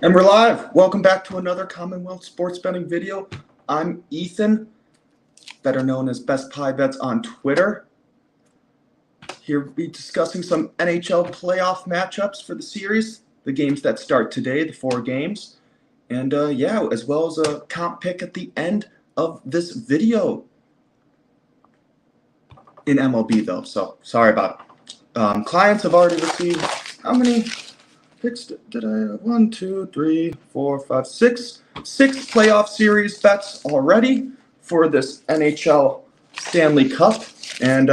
And we're live. Welcome back to another Commonwealth Sports Betting video. I'm Ethan, better known as Best Pie Bets on Twitter. Here we'll be discussing some NHL playoff matchups for the series, the games that start today, the 4 games, and as well as a comp pick at the end of this video in MLB though. So sorry about it. Clients have already received how many picks did I have? 1, 2, 3, 4, 5, 6. 6 playoff series bets already for this NHL Stanley Cup. And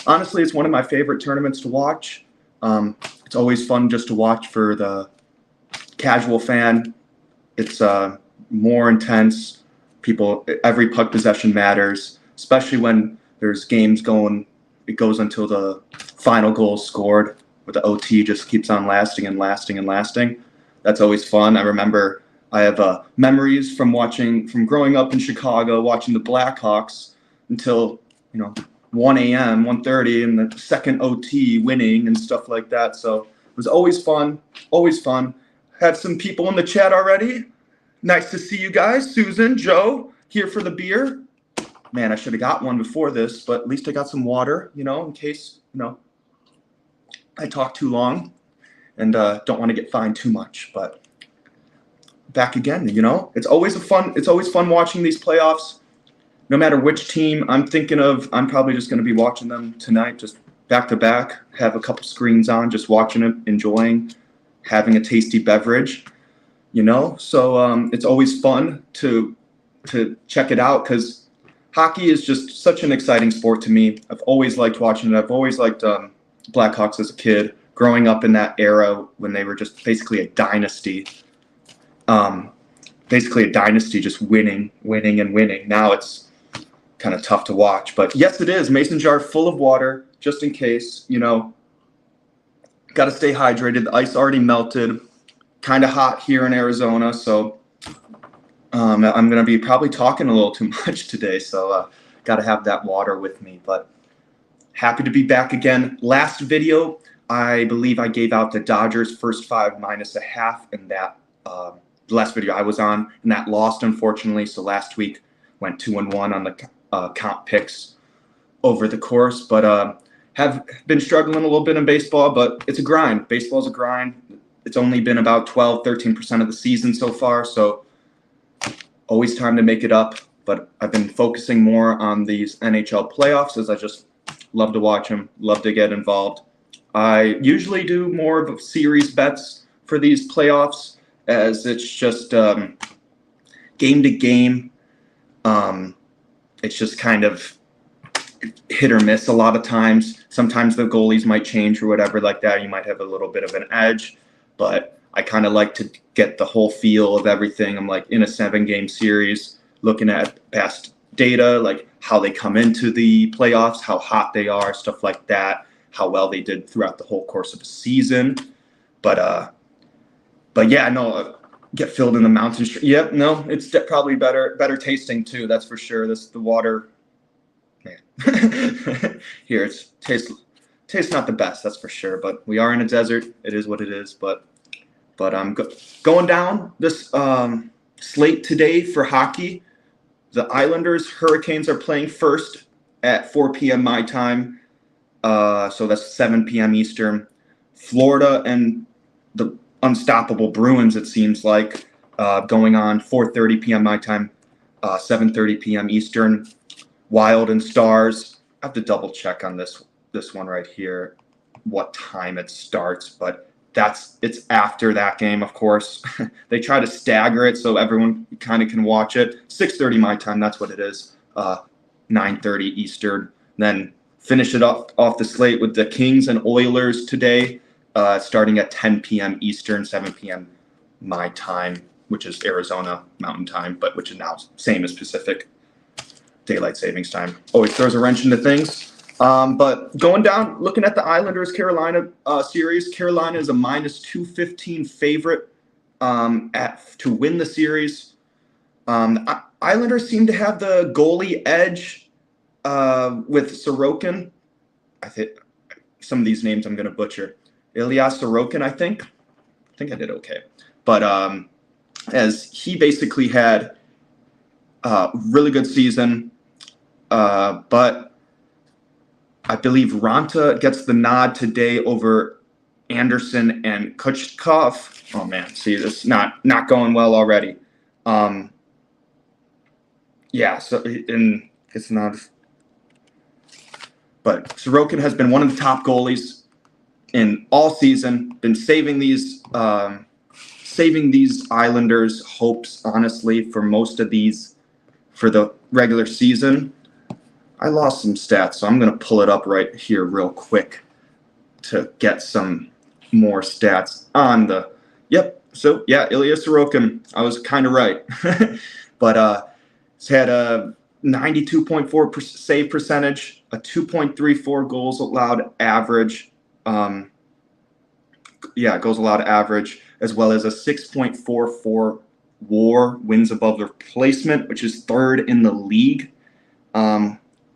honestly, it's one of my favorite tournaments to watch. It's always fun just to watch for the casual fan. It's more intense. Every puck possession matters, especially when there's games going. It goes until the final goal is scored, where the OT just keeps on lasting and lasting and lasting. That's always fun. I remember I have memories from growing up in Chicago, watching the Blackhawks until 1 a.m., 1:30, and the second OT winning and stuff like that. So it was always fun, always fun. Had some people in the chat already. Nice to see you guys. Susan, Joe, here for the beer. Man, I should have got one before this, but at least I got some water, in case, I talk too long and don't want to get fined too much. But back again, it's always fun watching these playoffs. No matter which team I'm thinking of, I'm probably just going to be watching them tonight, just back to back. Have a couple screens on, just watching it, enjoying, having a tasty beverage. So it's always fun to check it out because hockey is just such an exciting sport to me. I've always liked watching it. I've always liked Blackhawks as a kid, growing up in that era when they were just basically a dynasty. Just winning and winning. Now it's kind of tough to watch. But yes, it is. Mason jar full of water, just in case, Got to stay hydrated. The ice already melted. Kind of hot here in Arizona, so I'm going to be probably talking a little too much today, so got to have that water with me. But happy to be back again. Last video, I believe I gave out the Dodgers first 5 -0.5 in that last video I was on, and that lost, unfortunately. So last week went 2-1 on the comp picks over the course, but have been struggling a little bit in baseball, but it's a grind. Baseball's a grind. It's only been about 12-13% of the season so far, so always time to make it up. But I've been focusing more on these NHL playoffs as I just love to watch them, love to get involved. I usually do more of a series bets for these playoffs as it's just game to game. It's just kind of hit or miss a lot of times. Sometimes the goalies might change or whatever like that. You might have a little bit of an edge. But I kind of like to get the whole feel of everything. I'm like in a 7-game series, looking at past data, like how they come into the playoffs, how hot they are, stuff like that, how well they did throughout the whole course of the season. But yeah, no, get filled in the mountain. Yep, no, it's probably better tasting too. That's for sure. The water, man. Here it's tastes not the best, that's for sure. But we are in a desert. It is what it is. But I'm going down this slate today for hockey. The Islanders, Hurricanes are playing first at 4 p.m. my time. So that's 7 p.m. Eastern. Florida and the unstoppable Bruins, it seems like, going on 4:30 p.m. my time, 7:30 p.m. Eastern. Wild and Stars. I have to double check on this one right here, what time it starts, but it's after that game, of course. They try to stagger it so everyone kind of can watch it. 6:30 my time, that's what it is. 9:30 Eastern. Then finish it off the slate with the Kings and Oilers today, starting at 10 p.m. Eastern, 7 p.m. my time, which is Arizona Mountain Time, but which is now same as Pacific Daylight Savings Time. Always throws a wrench into things. But going down, looking at the Islanders-Carolina series, Carolina is a -215 favorite to win the series. The Islanders seem to have the goalie edge with Sorokin. I think some of these names I'm going to butcher. Ilya Sorokin, I think. think I did okay. But as he basically had a really good season, but I believe Ranta gets the nod today over Anderson and Kuchkov. Oh man, see, this is not going well already. Yeah, so and it's not. But Sorokin has been one of the top goalies in all season. Been saving these Islanders' hopes, honestly, for most of these for the regular season. I lost some stats, so I'm going to pull it up right here real quick to get some more stats on the. Yep. So yeah, Ilya Sorokin. I was kind of right, but he's had a 92.4 save percentage, a 2.34 goals allowed average. Goals allowed average, as well as a 6.44 WAR, wins above the replacement, which is third in the league.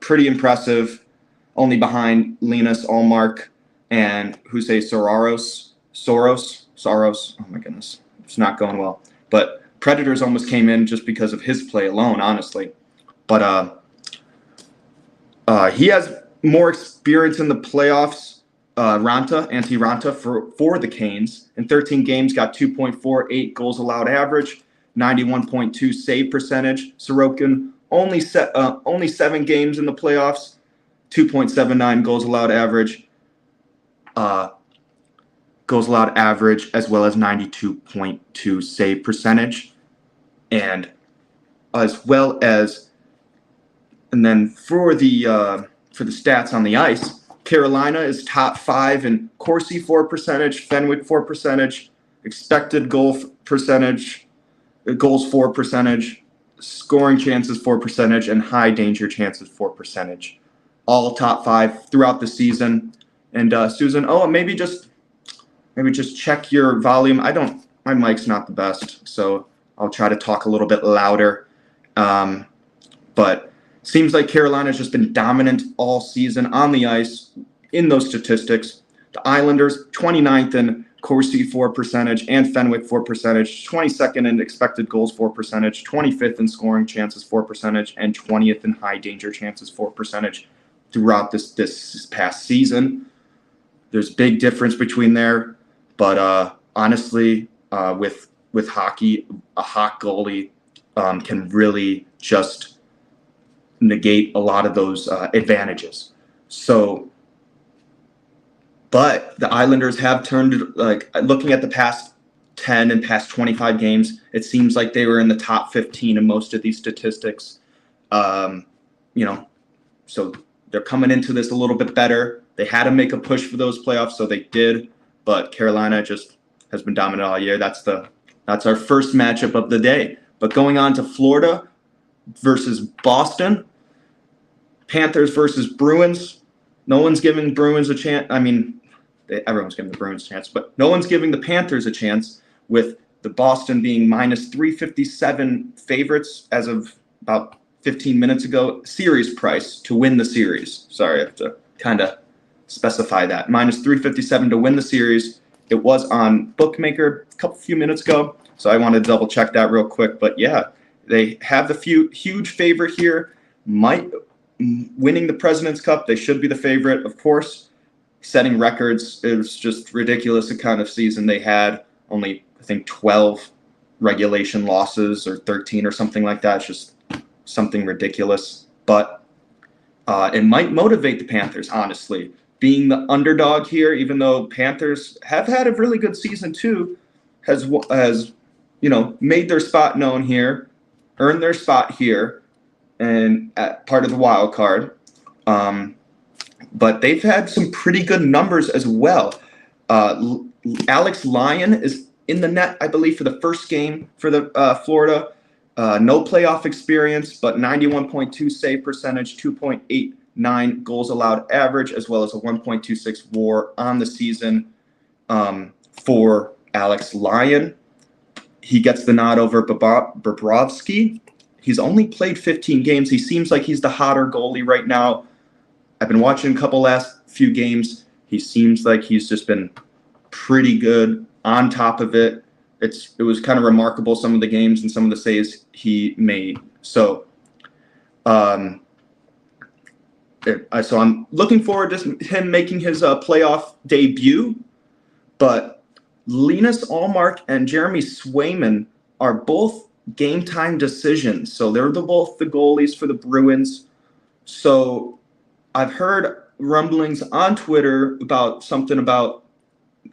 Pretty impressive, only behind Linus Ullmark and Jose Soros. Oh my goodness, it's not going well. But Predators almost came in just because of his play alone, honestly. But he has more experience in the playoffs. Antti Ranta for the Canes. In 13 games, got 2.48 goals allowed average, 91.2 save percentage. Sorokin only 7 games in the playoffs, 2.79 goals allowed average. Goals allowed average, as well as 92.2 save percentage, and then for the stats on the ice, Carolina is top 5 in Corsi for percentage, Fenwick for percentage, expected goal percentage, goals for percentage, scoring chances for percentage, and high danger chances for percentage. All top 5 throughout the season. And Susan, maybe just check your volume. My mic's not the best, so I'll try to talk a little bit louder. But seems like Carolina's just been dominant all season on the ice in those statistics. The Islanders, 29th in Corsi for percentage and Fenwick for percentage, 22nd in expected goals for percentage, 25th in scoring chances for percentage, and 20th in high danger chances for percentage throughout this past season. There's big difference between there, but honestly, with hockey, a hot goalie can really just negate a lot of those advantages. But the Islanders have turned, looking at the past 10 and past 25 games, it seems like they were in the top 15 in most of these statistics. So they're coming into this a little bit better. They had to make a push for those playoffs, so they did. But Carolina just has been dominant all year. That's our first matchup of the day. But going on to Florida versus Boston, Panthers versus Bruins. No one's giving Bruins a chance. I mean, everyone's giving the Bruins a chance, but no one's giving the Panthers a chance, with the Boston being minus 357 favorites as of about 15 minutes ago. Series price to win the series. Sorry, I have to kind of specify that. Minus 357 to win the series. It was on Bookmaker a few minutes ago, so I want to double check that real quick. But yeah, they have the huge favorite here. Winning the President's Cup, they should be the favorite, of course. Setting records, it was just ridiculous the kind of season they had. Only, I think, 12 regulation losses or 13 or something like that. It's just something ridiculous. But it might motivate the Panthers, honestly. Being the underdog here, even though Panthers have had a really good season too, has made their spot known here, earned their spot here, and at part of the wild card. But they've had some pretty good numbers as well. Alex Lyon is in the net, I believe, for the first game for the Florida. No playoff experience, but 91.2 save percentage, 2.89 goals allowed average, as well as a 1.26 WAR on the season for Alex Lyon. He gets the nod over Bobrovsky. He's only played 15 games. He seems like he's the hotter goalie right now. I've been watching a couple last few games. He seems like he's just been pretty good on top of it. It was kind of remarkable, some of the games and some of the saves he made. So, so I'm looking forward to him making his playoff debut. But Linus Ullmark and Jeremy Swayman are both game time decisions. So they're both the goalies for the Bruins. So I've heard rumblings on Twitter about something about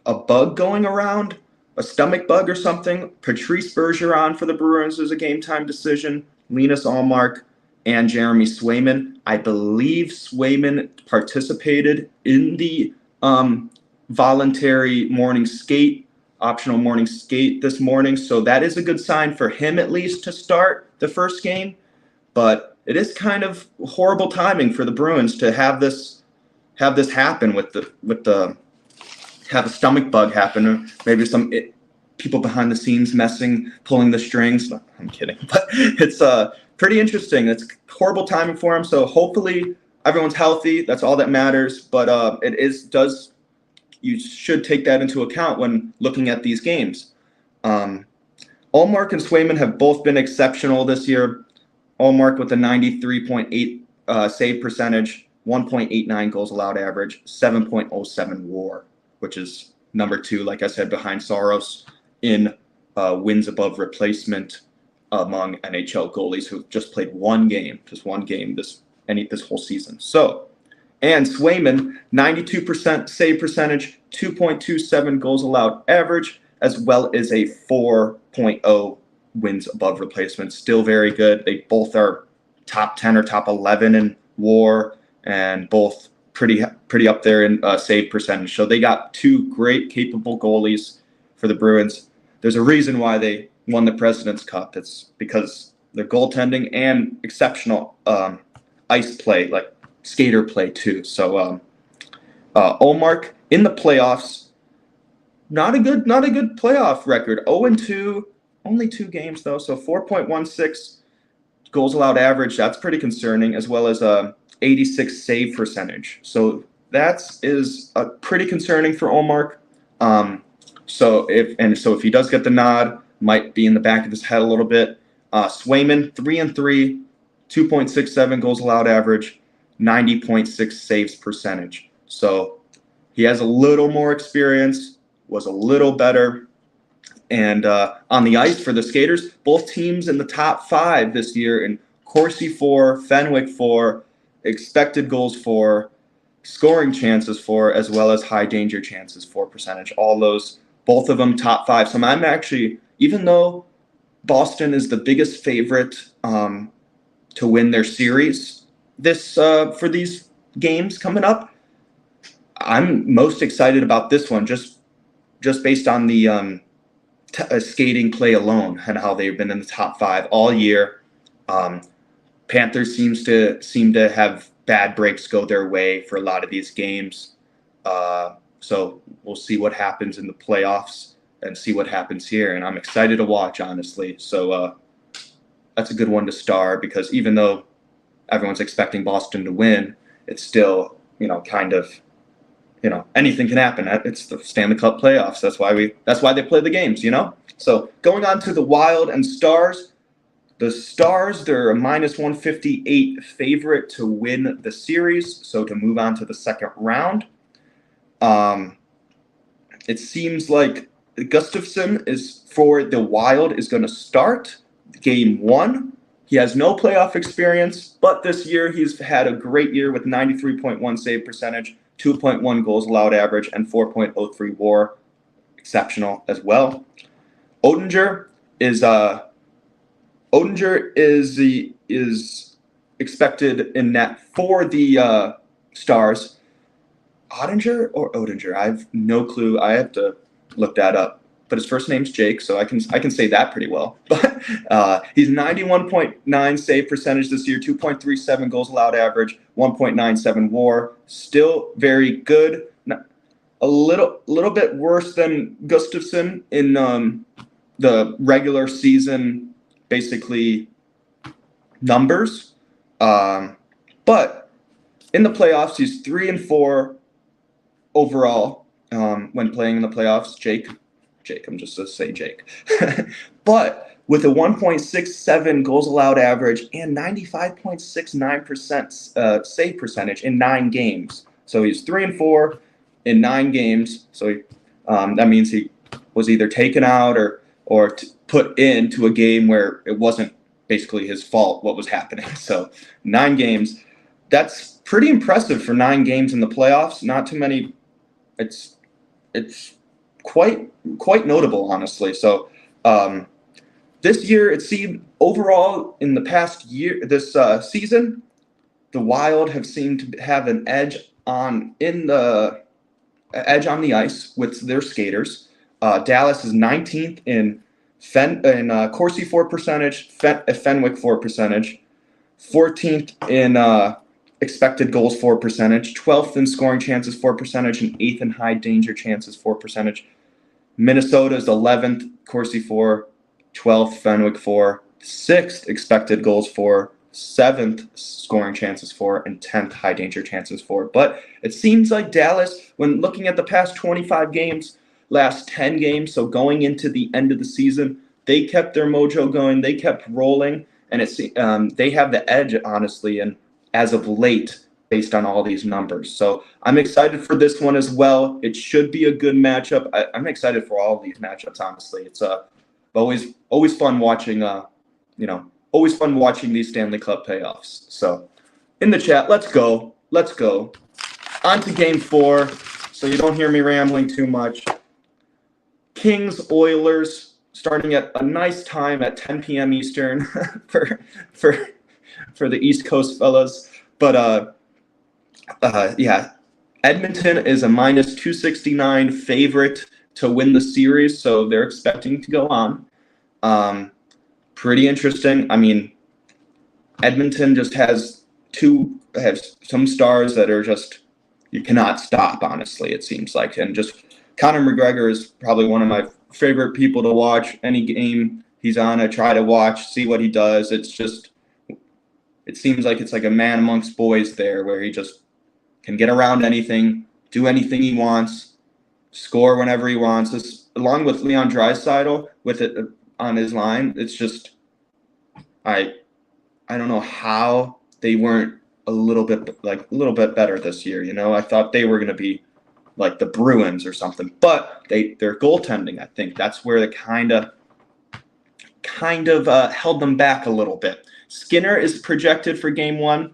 a bug going around, a stomach bug or something. Patrice Bergeron for the Bruins is a game time decision. Linus Ullmark and Jeremy Swayman. I believe Swayman participated in the voluntary morning skate, optional morning skate this morning. So that is a good sign for him, at least, to start the first game. But it is kind of horrible timing for the Bruins to have this happen with the have a stomach bug happen, or maybe some people behind the scenes pulling the strings. No, I'm kidding, but it's pretty interesting. It's horrible timing for him. So hopefully everyone's healthy. That's all that matters. But you should take that into account when looking at these games. Ullmark and Swayman have both been exceptional this year. Ullmark with a 93.8 save percentage, 1.89 goals allowed average, 7.07 WAR, which is number 2, like I said, behind Saros in wins above replacement among NHL goalies who've just played one game this whole season. So, and Swayman, 92% save percentage, 2.27 goals allowed average, as well as a 4.0 wins above replacement. Still very good. They both are top 10 or top 11 in WAR, and both pretty up there in save percentage. So they got 2 great, capable goalies for the Bruins. There's a reason why they won the President's Cup. It's because their goaltending and exceptional ice play, like skater play too. So Ullmark in the playoffs, not a good playoff record. 0-2, only 2 games though. So 4.16 goals allowed average. That's pretty concerning, as well as 86 save percentage. So that is pretty concerning for Ullmark. So if he does get the nod, might be in the back of his head a little bit. Swayman, 3-3, 2.67 goals allowed average, 90.6 saves percentage. So he has a little more experience, was a little better. And on the ice for the skaters, both teams in the top 5 this year in Corsi for, Fenwick for, expected goals for, scoring chances for, as well as high danger chances for percentage. All those, both of them top 5. So I'm actually, even though Boston is the biggest favorite to win their series for these games coming up, I'm most excited about this one just based on the skating play alone and how they've been in the top 5 all year. Panthers seem to have bad breaks go their way for a lot of these games. So we'll see what happens in the playoffs and see what happens here. And I'm excited to watch, honestly. So that's a good one to start, because even though everyone's expecting Boston to win, it's still, kind of, anything can happen. It's the Stanley Cup playoffs. That's why they play the games, So going on to the Wild and Stars. The Stars, they're a -158 favorite to win the series, so to move on to the second round. It seems like Gustafsson for the Wild is going to start game 1. He has no playoff experience, but this year he's had a great year with 93.1 save percentage, 2.1 goals allowed average, and 4.03 WAR. Exceptional as well. Oettinger is expected in net for the Stars. Oettinger? I have no clue. I have to look that up. But his first name's Jake, so I can say that pretty well. But he's 91.9 save percentage this year, 2.37 goals allowed average, 1.97 WAR. Still very good. A little bit worse than Gustafsson in the regular season, basically numbers. But in the playoffs, he's 3-4 overall when playing in the playoffs. Jake Jake. I'm just going to say Jake. But with a 1.67 goals allowed average and 95.69% save percentage in 9 games. So he's 3-4 in 9 games. So that means he was either taken out or put into a game where it wasn't basically his fault what was happening. So 9 games. That's pretty impressive for 9 games in the playoffs. Not too many. It's quite notable, honestly. So this year, it seemed overall in the past year, this season, the Wild have seemed to have an edge on the ice with their skaters. Dallas is 19th in Corsi for percentage, Fenwick for percentage, 14th in expected goals for percentage, 12th in scoring chances for percentage, and 8th in high danger chances for percentage. Minnesota is 11th, Corsi for, 12th, Fenwick for, 6th expected goals for, 7th scoring chances for, and 10th high danger chances for. But it seems like Dallas, when looking at the past 25 games, last 10 games, so going into the end of the season, they kept their mojo going, they kept rolling, and they have the edge, honestly, and as of late, based on all these numbers. So I'm excited for this one as well. It should be a good matchup. I'm excited for all of these matchups, honestly. It's always fun watching, always fun watching these Stanley Cup playoffs. So in the chat, let's go. On to game 4, so you don't hear me rambling too much. Kings Oilers starting at a nice time at 10 p.m. Eastern for the East Coast fellas. But Edmonton is a minus 269 favorite to win the series, so they're expecting to go on. Pretty interesting. I mean, Edmonton just has some stars that are just, you cannot stop, honestly, it seems like. And just Conor McGregor is probably one of my favorite people to watch. Any game he's on, I try to watch, see what he does. It seems like it's like a man amongst boys there, where he just can get around anything, do anything he wants, score whenever he wants. Along with Leon Draisaitl with it on his line, it's just, I don't know how they weren't a little bit better this year. I thought they were going to be like the Bruins or something, but their goaltending, I think that's where they kind of held them back a little bit. Skinner is projected for game 1.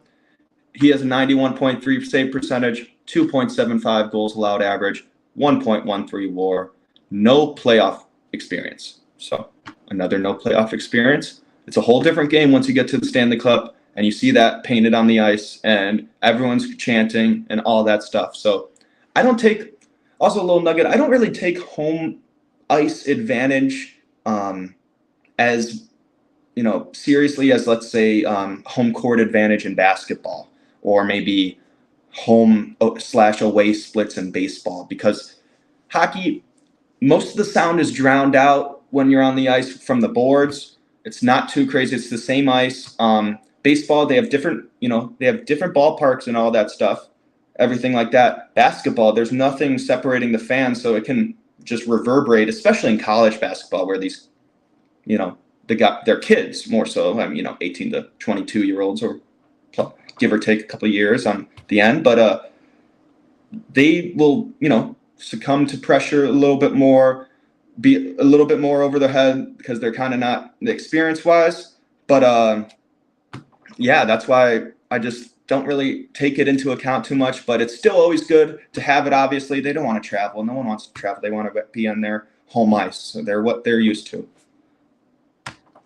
He has a 91.3 save percentage, 2.75 goals allowed average, 1.13 WAR, no playoff experience. So another no playoff experience. It's a whole different game once you get to the Stanley Cup and you see that painted on the ice and everyone's chanting and all that stuff. So I don't take, also a little nugget, I don't really take home ice advantage as seriously as, let's say, home court advantage in basketball, or maybe home/away splits in baseball, because hockey, most of the sound is drowned out when you're on the ice from the boards. It's not too crazy. It's the same ice. Baseball, they have different ballparks and all that stuff, everything like that. Basketball, there's nothing separating the fans, so it can just reverberate, especially in college basketball, where these, they're kids more so. 18 to 22-year-olds, or give or take a couple of years on the end, but they will, succumb to pressure a little bit more, be a little bit more over their head, because they're kind of not experience-wise. But that's why I just don't really take it into account too much. But it's still always good to have it. Obviously, they don't want to travel. No one wants to travel. They want to be on their home ice. So they're what they're used to.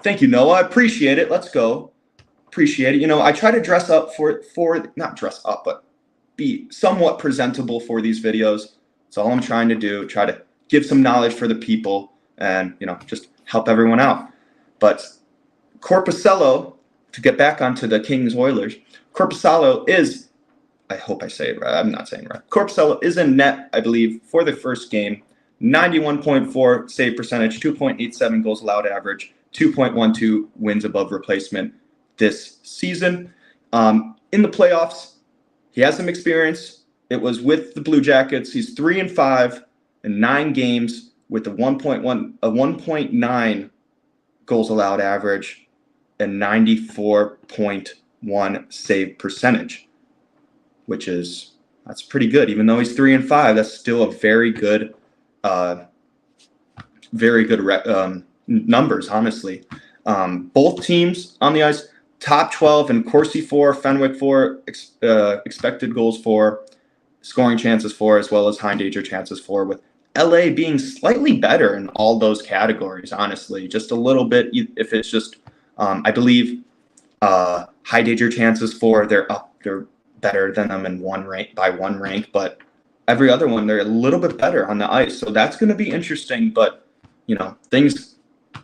Thank you, Noah. I appreciate it. Let's go. Appreciate it. I try to dress up for not dress up, but be somewhat presentable for these videos. That's all I'm trying to do. Try to give some knowledge for the people and, just help everyone out. But Korpisalo, to get back onto the Kings Oilers, Korpisalo is, I hope I say it right. I'm not saying it right. Korpisalo is in net, I believe, for the first game. 91.4 save percentage, 2.87 goals allowed average, 2.12 wins above replacement this season. In the playoffs, he has some experience. It was with the Blue Jackets. He's 3-5 in 9 games, with a 1.9 goals allowed average and 94.1 save percentage, that's pretty good. Even though he's 3-5, that's still a very good numbers, honestly. Both teams on the ice, top 12 in Corsi 4, Fenwick 4, expected goals for, scoring chances for, as well as high danger chances for, with LA being slightly better in all those categories, honestly. Just a little bit, if it's just, I believe, high danger chances for, they're better than them in by one rank, but every other one, they're a little bit better on the ice. So that's going to be interesting, but, things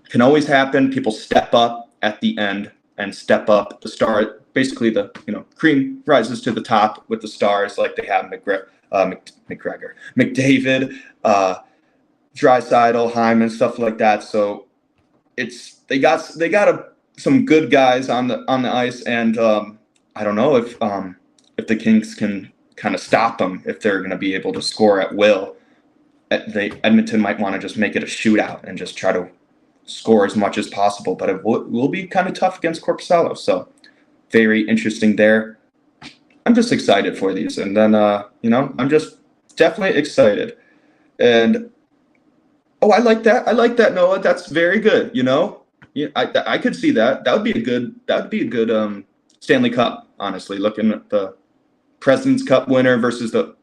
can always happen. People step up at the end and step up the star. Basically, the cream rises to the top with the stars, like they have McGregor, McDavid, Draisaitl, Hyman, stuff like that. So they got some good guys on the ice, and I don't know if the Kings can kind of stop them, if they're going to be able to score at will. Edmonton might want to just make it a shootout and just try to score as much as possible, but it will be kind of tough against Korpisalo. So very interesting there. I'm just excited for these, and then I'm just definitely excited. And I like that, Noah. That's very good. I could see that. That would be a good Stanley Cup. Honestly, looking at the President's Cup winner versus the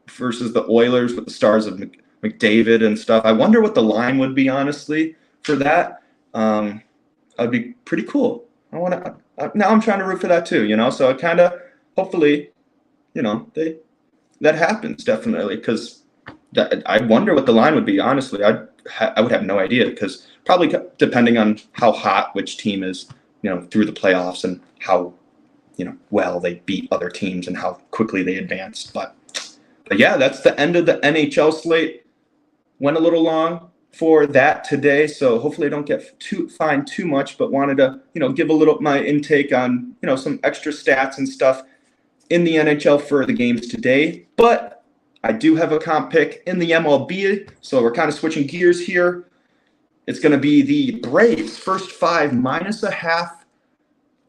Oilers with the stars of McDavid and stuff. I wonder what the line would be, honestly, for that. That'd be pretty cool. Now I'm trying to root for that too, so it kind of, hopefully, that happens definitely, because I wonder what the line would be, honestly. I would have no idea, because probably depending on how hot which team is, through the playoffs, and how, well they beat other teams and how quickly they advanced. But yeah, that's the end of the NHL slate. Went a little long for that today, so hopefully I don't get fined too much, but wanted to, give a little my intake on, some extra stats and stuff in the NHL for the games today. But I do have a comp pick in the MLB, so we're kind of switching gears here. It's going to be the Braves, first 5 -0.5.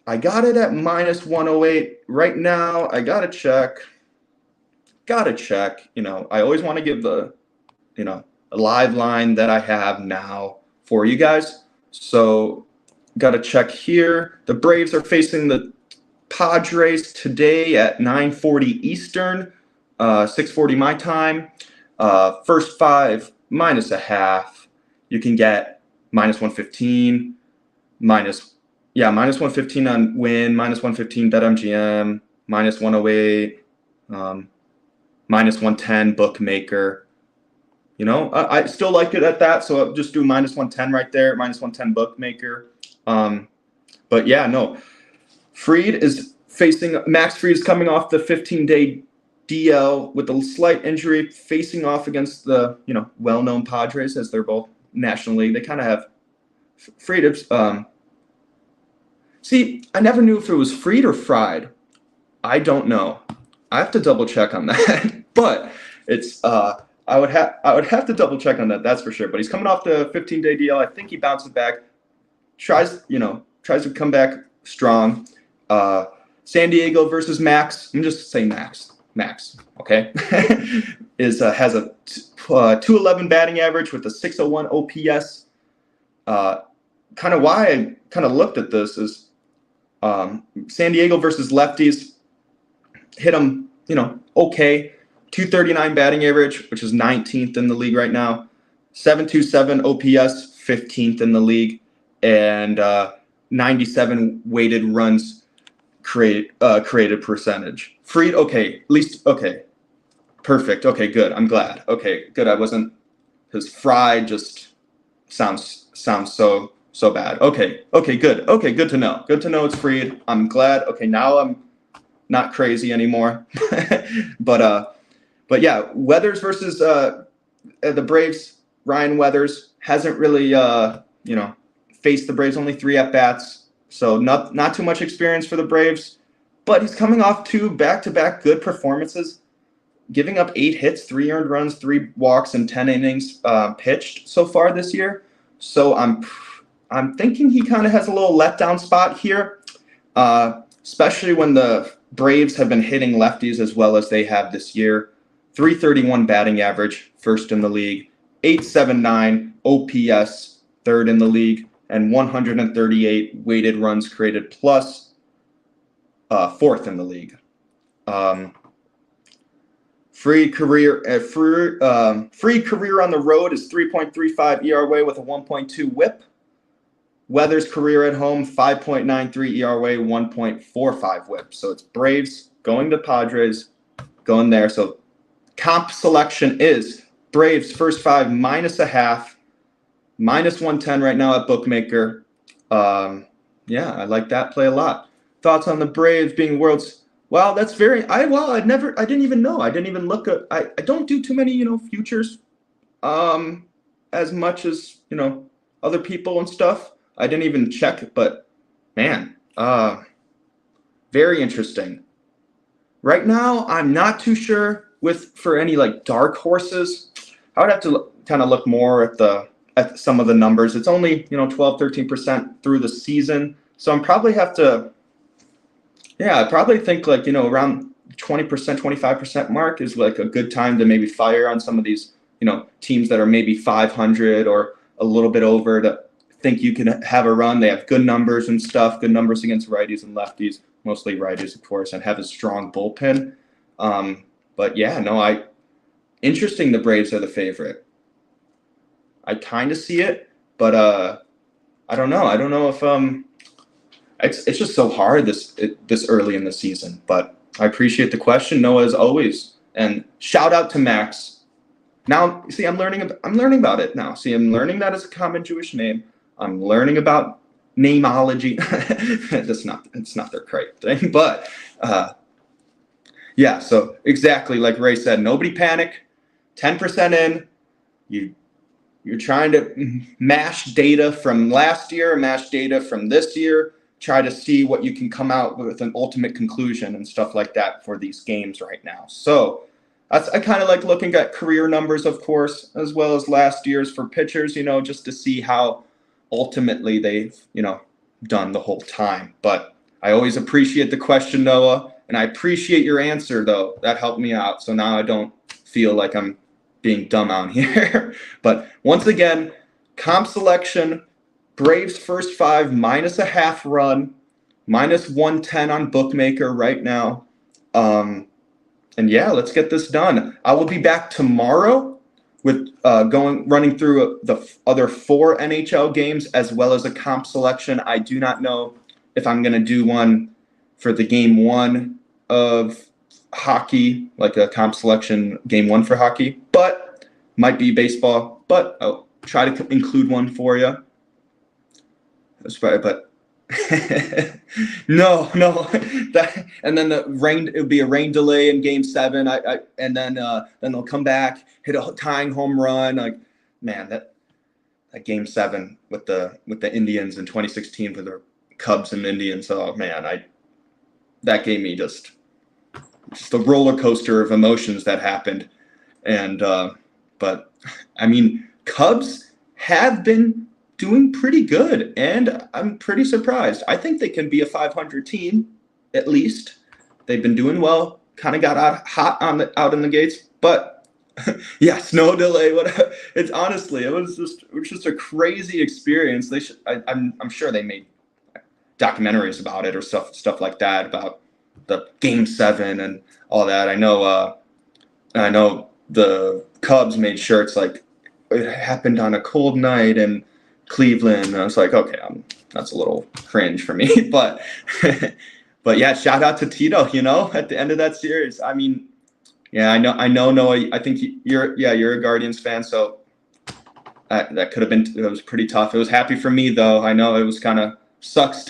I got it at -108 right now. I gotta check. I always want to give the, a live line that I have now for you guys. So got to check here. The Braves are facing the Padres today at 9:40 Eastern, 6:40 my time. First 5 -0.5. You can get -115, -115 on win, -115 BetMGM, -108, -110 bookmaker. I still like it at that, so I'll just do -110 right there, -110 bookmaker. But yeah, no. Max Fried is coming off the 15-day DL with a slight injury, facing off against the, well-known Padres, as they're both National League. They kind of have Fried. See, I never knew if it was Fried or Fried. I don't know. I have to double check on that. But it's I would have to double check on that. That's for sure. But he's coming off the 15-day DL. I think he bounces back, tries to come back strong. San Diego versus Max. I'm just saying Max. Okay, has a 211 batting average with a 601 OPS. Kind of why I kind of looked at this is San Diego versus lefties. Hit them, okay. 239 batting average, which is 19th in the league right now. 727 OPS, 15th in the league, and 97 weighted runs created percentage. Fried, okay, at least okay, perfect. Okay, good. I'm glad. Okay, good. I wasn't, because Fried just sounds so bad. Okay, good. Okay, good to know. Good to know it's Fried. I'm glad. Okay, now I'm not crazy anymore. But yeah, Weathers versus the Braves. Ryan Weathers hasn't really faced the Braves, only 3 at-bats, so not too much experience for the Braves. But he's coming off 2 back-to-back good performances giving up 8 hits, 3 earned runs, 3 walks, and 10 innings pitched so far this year. So I'm thinking he kind of has a little letdown spot here, especially when the Braves have been hitting lefties as well as they have this year. 331 batting average, first in the league. 879 OPS, third in the league. And 138 weighted runs created plus, fourth in the league. Free career on the road is 3.35 ERA with a 1.2 WHIP. Weather's career at home 5.93 ERA, 1.45 WHIP. So it's Braves going to Padres, going there. So comp selection is Braves first 5 -0.5, -110 right now at bookmaker. Yeah, I like that play a lot. Thoughts on the Braves being world's? Well, that's very. I didn't even know. I didn't even look at. I don't do too many futures, as much as other people and stuff. I didn't even check, but man, very interesting. Right now, I'm not too sure for any like dark horses. I would have to kind of look more at some of the numbers. It's only 12-13% through the season, so I'm probably have to. Yeah, I probably think like around 20%, 25% mark is like a good time to maybe fire on some of these teams that are maybe 500 or a little bit over to think you can have a run. They have good numbers and stuff, good numbers against righties and lefties, mostly righties, of course, and have a strong bullpen. But yeah, no, interesting. The Braves are the favorite. I kind of see it, but I don't know. I don't know if it's just so hard this early in the season. But I appreciate the question, Noah, as always, and shout out to Max. Now, see, I'm learning about it now. See, I'm learning that it's a common Jewish name. I'm learning about nameology. It's not their correct thing, but yeah. So exactly like Ray said, nobody panic. 10% in. You're trying to mash data from last year, mash data from this year. Try to see what you can come out with an ultimate conclusion and stuff like that for these games right now. So I kind of like looking at career numbers, of course, as well as last year's for pitchers, just to see how ultimately they've, done the whole time. But I always appreciate the question, Noah, and I appreciate your answer, though. That helped me out. So now I don't feel like I'm being dumb out here. But once again, comp selection, Braves first 5 -0.5 run, -110 on bookmaker right now. And yeah, let's get this done. I will be back tomorrow with running through the other 4 NHL games as well as a comp selection. I do not know if I'm going to do one for the game 1 of hockey, like a comp selection game 1 for hockey, but might be baseball, but I'll try to include one for you. That's right, but no. And then the rain. It would be a rain delay in Game 7. And then they'll come back, hit a tying home run. Like, man, that Game 7 with the Indians in 2016 for the Cubs and Indians. Oh man, that gave me just a roller coaster of emotions that happened. And but I mean, Cubs have been doing pretty good, and I'm pretty surprised. I think they can be a 500 team, at least. They've been doing well. Kind of got hot out in the gates, but yeah, snow delay. It's honestly, it was just a crazy experience. I'm sure they made documentaries about it or stuff like that about the Game 7 and all that. I know the Cubs made shirts like it happened on a cold night and Cleveland. I was like, okay, that's a little cringe for me, but yeah, shout out to Tito. At the end of that series, I mean, yeah, I know, Noah. I think you're a Guardians fan, so that could have been. It was pretty tough. It was happy for me though. I know it was kind of sucks.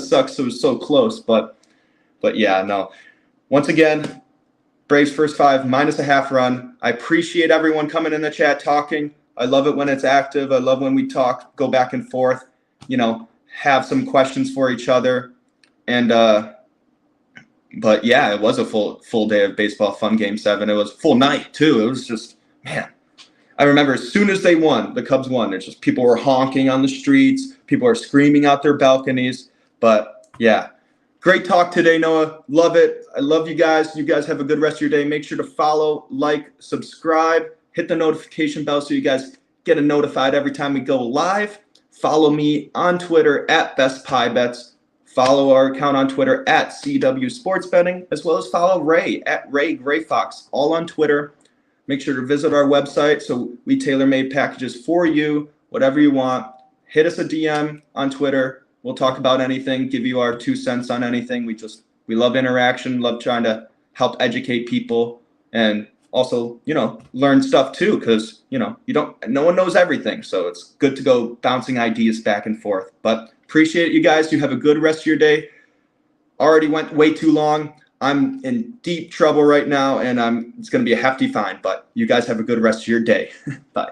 Sucks. It was so close, but yeah, no. Once again, Braves first 5 -0.5 run. I appreciate everyone coming in the chat talking. I love it when it's active. I love when we talk, go back and forth, have some questions for each other. And But yeah, it was a full day of baseball, fun game 7. It was full night too. It was just, man. I remember as soon as they won, the Cubs won, there's just people were honking on the streets, people are screaming out their balconies. But yeah, great talk today, Noah. Love it. I love you guys. You guys have a good rest of your day. Make sure to follow, like, subscribe, hit the notification bell so you guys get notified every time we go live. Follow me on Twitter at BestPieBets. Follow our account on Twitter at CW Sports Betting, as well as follow Ray at Ray Gray Fox, all on Twitter. Make sure to visit our website so we tailor-made packages for you, whatever you want. Hit us a DM on Twitter. We'll talk about anything, give you our 2 cents on anything. We love interaction, love trying to help educate people, and also, learn stuff too, because, no one knows everything. So it's good to go bouncing ideas back and forth. But appreciate you guys. You have a good rest of your day. Already went way too long. I'm in deep trouble right now, and it's going to be a hefty fine. But you guys have a good rest of your day. Bye.